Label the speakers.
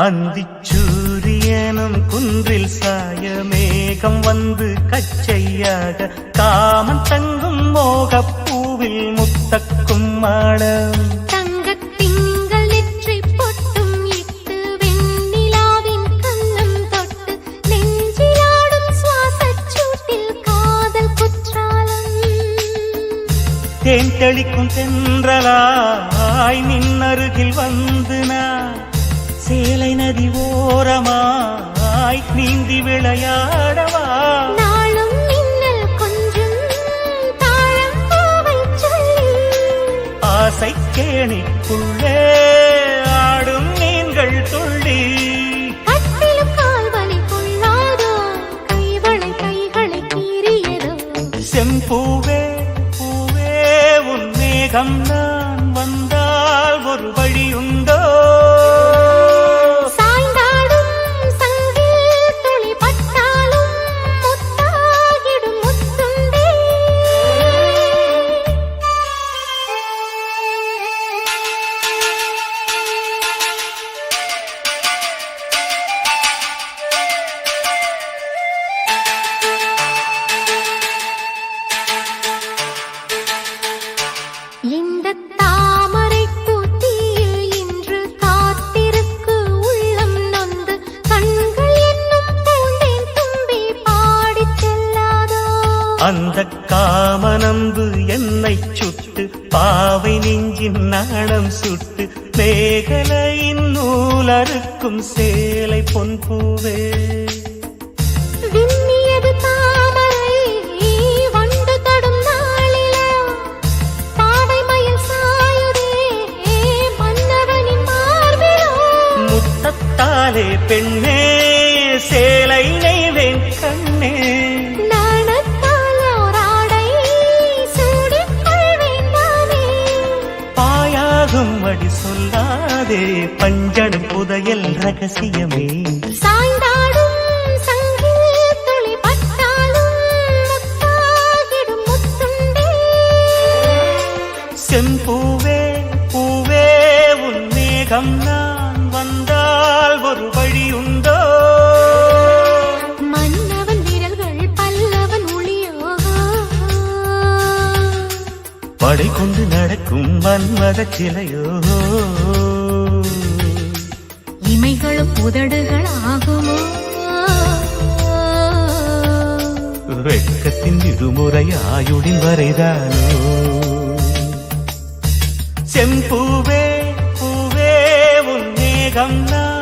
Speaker 1: அந்திச்சூரியனும் குன்றில் சாய மேகம் வந்து கச்சையாக காமன் தங்கும் மோகப்பூவில் முத்தக்கும் மாடம்
Speaker 2: தங்கத்திங்கள் நெற்றி பொட்டும் இட்டு வெண்ணிலாவின் கண்ணம் தொட்டு நெஞ்சிலாடும் சுவாசச் சூட்டில் காதல் குற்றாலம்
Speaker 1: தேன் தெளிக்கும் தென்றலாய் நின்னருகில் வந்து நான் சேலை நதி ஓரமாய் நீந்தி விளையாடவா
Speaker 2: நாளும் மின்னல் கொஞ்சம் தாழம் பூவை சொல்லி
Speaker 1: ஆசை கேணிக்குள்ளே ஆடும் மீன்கள் துள்ளி
Speaker 2: கட்டிலும் கால்வலி கொள்ளாதோ கைவளை கைகளை கீறியதோ
Speaker 1: செம்பூவே பூவே உன் மேகம் நான் வந்தால் ஒரு வழியுண்டோ
Speaker 2: இந்த தாமரை பூத்தியில் இன்று காத்திருக்கு உள்ளம் நொந்து கண்கள் என்னும் பூந்தேன் தும்பி பாடிச் செல்லாதோ
Speaker 1: அந்த காமனம்பு என்னை சுட்டு பாவை நெஞ்சின் நாணம் சுட்டு மேகலையின் நூலறுக்கும் சேலை பொன்பூவே
Speaker 2: விண்ணியது தாமரை வண்டு தொடும் நாளிலா பாவை மயில் சாயுதே மன்னவனின் மார்பிலோ
Speaker 1: முத்தத்தாலே பெண்ணே சேலை நெய்வேன் கண்ணே
Speaker 2: நாணத்தால் ஓராடை சூடிக் கொள்வேன் நானே
Speaker 1: பாயாகும் அடி சொல்லாதே பஞ்சடும் புதையல் ரகசியமே
Speaker 2: சாய்ந்தாடும் சங்கில் துளி பட்டாலும் முத்தாகிடும் முத்துண்டே
Speaker 1: செம்பூவே பூவே உன் மேகம் நான் வந்தால் ஒரு வழியுண்டோ
Speaker 2: மன்னவன் விரல்கள் பல்லவன் ஒளியோ
Speaker 1: படை கொண்டு நடக்கும் வன்மத சிலையோ
Speaker 2: இமைகளும் உதடுகள் ஆகுமோ
Speaker 1: வெட்கத்தின் விடுமுறை ஆயுடின் வரைதானோ செம்பூவே பூவே உன் மேகம் நான்